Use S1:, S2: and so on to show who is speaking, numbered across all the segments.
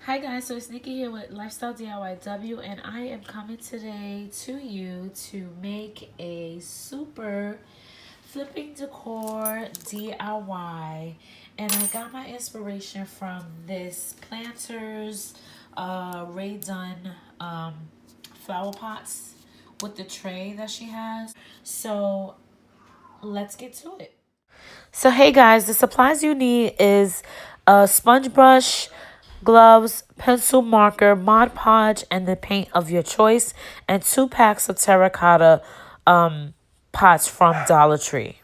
S1: Hi guys, so it's Nikki here with LifestyleDIYW, and I am coming today to you to make a super flipping decor DIY. And I got my inspiration from this Planters Rae Dunn flower pots with the tray that she has. So let's get to it. So hey guys, the supplies you need is a sponge brush, gloves, pencil marker, Mod Podge, and the paint of your choice, and 2 packs of terracotta pots from Dollar Tree.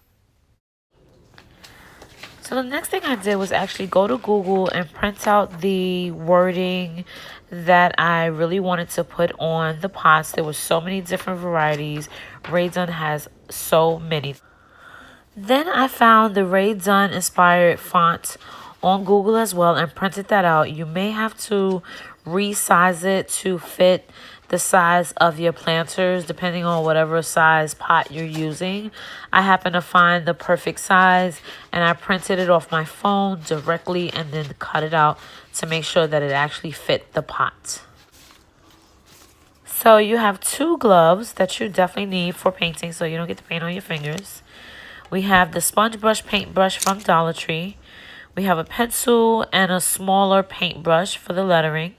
S1: So the next thing I did was actually go to Google and print out the wording that I really wanted to put on the pots. There were so many different varieties. Rae Dunn has so many. Then I found the Rae Dunn inspired font on Google as well and printed that out. You may have to resize it to fit the size of your planters depending on whatever size pot you're using. I happened to find the perfect size and I printed it off my phone directly and then cut it out to make sure that it actually fit the pot. So you have 2 gloves that you definitely need for painting so you don't get the paint on your fingers. We have the sponge brush paintbrush from Dollar Tree. We have a pencil and a smaller paintbrush for the lettering.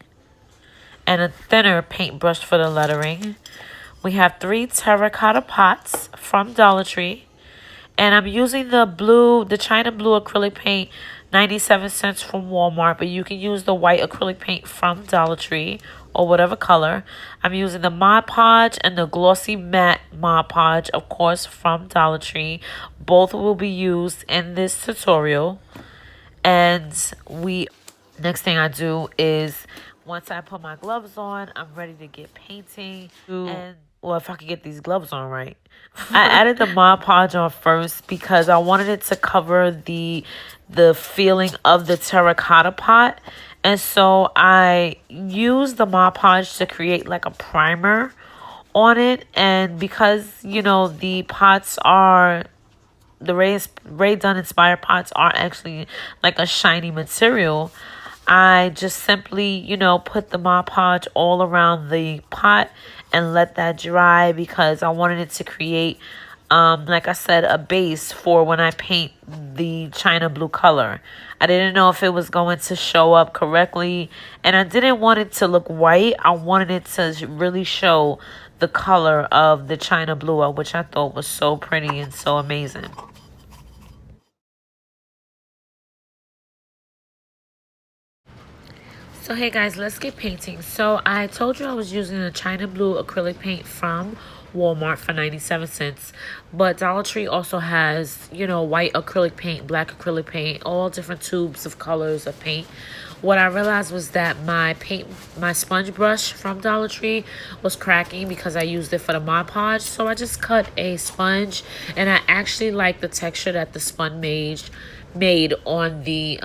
S1: And a thinner paintbrush for the lettering. We have 3 terracotta pots from Dollar Tree. And I'm using the China blue acrylic paint, 97 cents from Walmart. But you can use the white acrylic paint from Dollar Tree or whatever color. I'm using the Mod Podge and the glossy matte Mod Podge, of course, from Dollar Tree. Both will be used in this tutorial. And next thing I do is once I put my gloves on, I'm ready to get painting. And well, if I could get these gloves on right. I added the Mod Podge on first because I wanted it to cover the feeling of the terracotta pot. And so I used the Mod Podge to create like a primer on it. And because, you know, the pots are the Rae Dunn inspired pots are actually like a shiny material, I just simply, you know, put the Mod Podge all around the pot and let that dry because I wanted it to create, like I said, a base for when I paint the China blue color. I didn't know if it was going to show up correctly, and I didn't want it to look white. I wanted it to really show the color of the China blue, which I thought was so pretty and so amazing. So hey guys, let's get painting. So I told you I was using a China blue acrylic paint from Walmart for 97 cents. But Dollar Tree also has, you know, white acrylic paint, black acrylic paint, all different tubes of colors of paint. What I realized was that my sponge brush from Dollar Tree was cracking because I used it for the Mod Podge. So I just cut a sponge, and I actually like the texture that the sponge made on the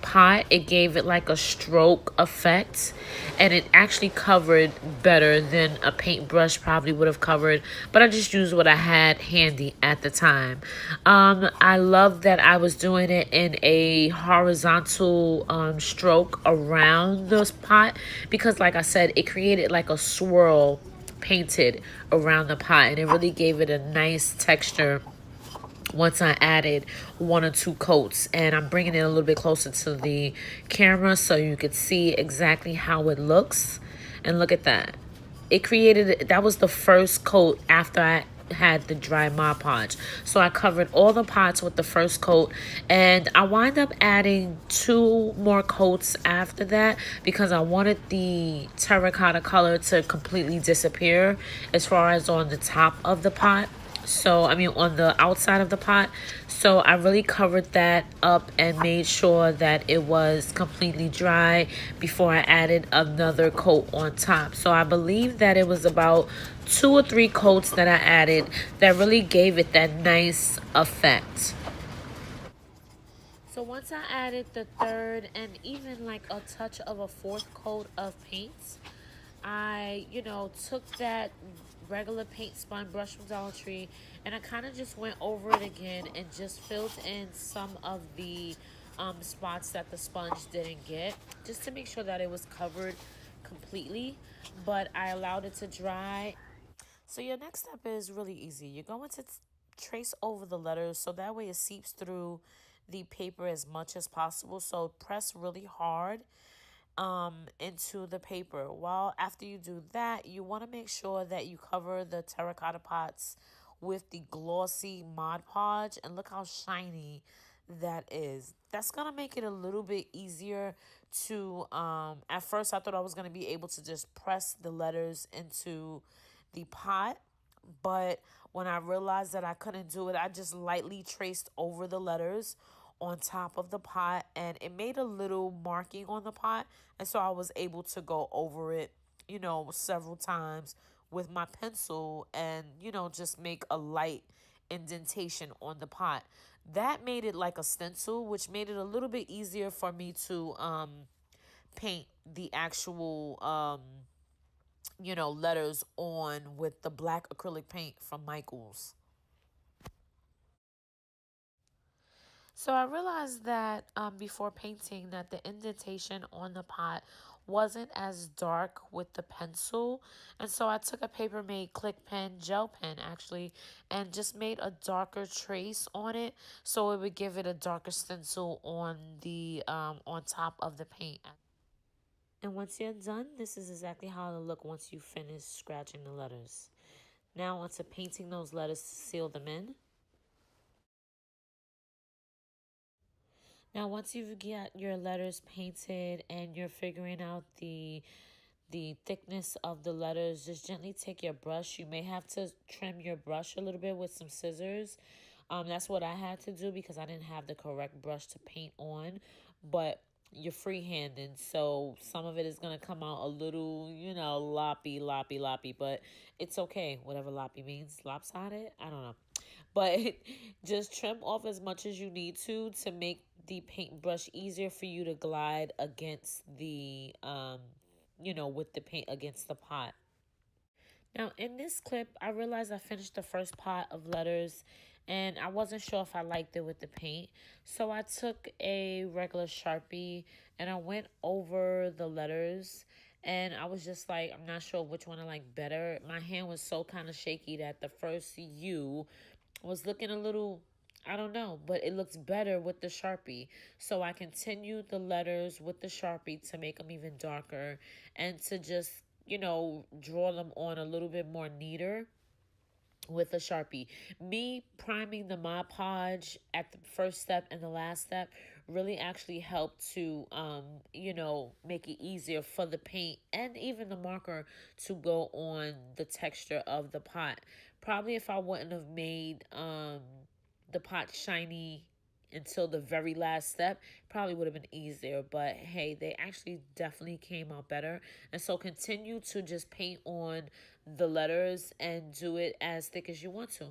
S1: pot. It gave it like a stroke effect, and it actually covered better than a paintbrush probably would have covered, but I just used what I had handy at the time. I love that I was doing it in a horizontal stroke around this pot because, like I said, it created like a swirl painted around the pot, and it really gave it a nice texture once I added 1 or 2 coats. And I'm bringing it a little bit closer to the camera so you could see exactly how it looks. And look at that. That was the first coat after I had the dry Mod Podge. So I covered all the pots with the first coat, and I wind up adding 2 more coats after that because I wanted the terracotta color to completely disappear as far as on the top of the pot. So I mean on the outside of the pot. So I really covered that up and made sure that it was completely dry before I added another coat on top. So I believe that it was about 2 or 3 coats that I added that really gave it that nice effect. So once I added the 3rd and even like a touch of a 4th coat of paints, I, you know, took that regular paint sponge brush from Dollar Tree and I kind of just went over it again and just filled in some of the spots that the sponge didn't get, just to make sure that it was covered completely. But I allowed it to dry. So your next step is really easy. You're going to trace over the letters so that way it seeps through the paper as much as possible. So press really hard into the paper. While after you do that, you want to make sure that you cover the terracotta pots with the glossy Mod Podge, and look how shiny that is. That's gonna make it a little bit easier to at first I thought I was gonna be able to just press the letters into the pot, but when I realized that I couldn't do it, I just lightly traced over the letters on top of the pot, and it made a little marking on the pot, and so I was able to go over it, several times with my pencil, and just make a light indentation on the pot. That made it like a stencil, which made it a little bit easier for me to paint the actual letters on with the black acrylic paint from Michaels. So I realized that before painting that the indentation on the pot wasn't as dark with the pencil. And so I took a Paper Made Click Pen, gel pen actually, and just made a darker trace on it so it would give it a darker stencil on the on top of the paint. And once you're done, this is exactly how it'll look once you finish scratching the letters. Now onto painting those letters to seal them in. Now, once you've got your letters painted and you're figuring out the thickness of the letters, just gently take your brush. You may have to trim your brush a little bit with some scissors. That's what I had to do because I didn't have the correct brush to paint on. But you're freehanding, so some of it is going to come out a little, loppy, but it's okay. Whatever loppy means, lopsided, I don't know. But just trim off as much as you need to make the paintbrush easier for you to glide against the, with the paint against the pot. Now, in this clip, I realized I finished the first pot of letters and I wasn't sure if I liked it with the paint. So I took a regular Sharpie and I went over the letters and I was just like, I'm not sure which one I like better. My hand was so kind of shaky that the first U was looking a little, I don't know, but it looks better with the Sharpie. So I continued the letters with the Sharpie to make them even darker and to just, draw them on a little bit more neater with a Sharpie. Me priming the Mod Podge at the first step and the last step really actually helped to, make it easier for the paint and even the marker to go on the texture of the pot. Probably if I wouldn't have made the pot shiny until the very last step, probably would have been easier. But hey, they actually definitely came out better. And so continue to just paint on the letters and do it as thick as you want to.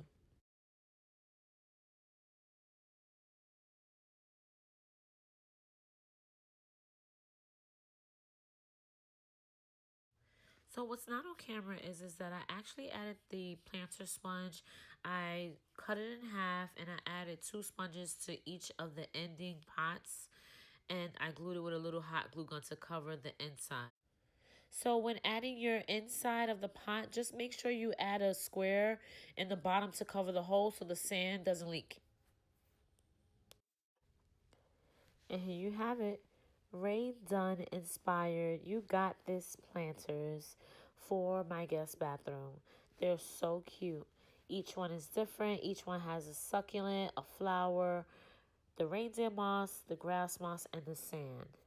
S1: So what's not on camera is that I actually added the planter sponge. I cut it in half and I added 2 sponges to each of the ending pots. And I glued it with a little hot glue gun to cover the inside. So when adding your inside of the pot, just make sure you add a square in the bottom to cover the hole so the sand doesn't leak. And here you have it. Rae Dunn inspired You Got This planters for my guest bathroom. They're so cute. Each one is different. Each one has a succulent, a flower, the reindeer moss, the grass moss, and the sand.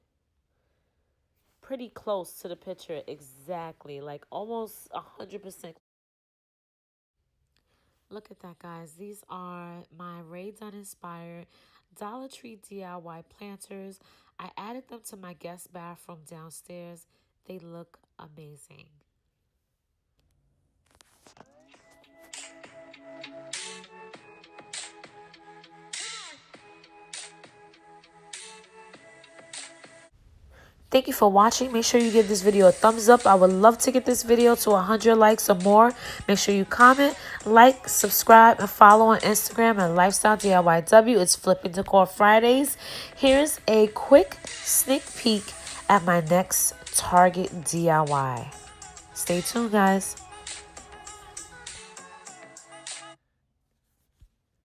S1: Pretty close to the picture exactly, like almost 100%. Look at that, guys. These are my Rae Dunn inspired Dollar Tree DIY planters. I added them to my guest bathroom downstairs. They look amazing. Thank you for watching. Make sure you give this video a thumbs up. I would love to get this video to 100 likes or more. Make sure you comment, like, subscribe, and follow on Instagram at LifestyleDIYW. It's Flipping Decor Fridays. Here's a quick sneak peek at my next Target DIY. Stay tuned, guys.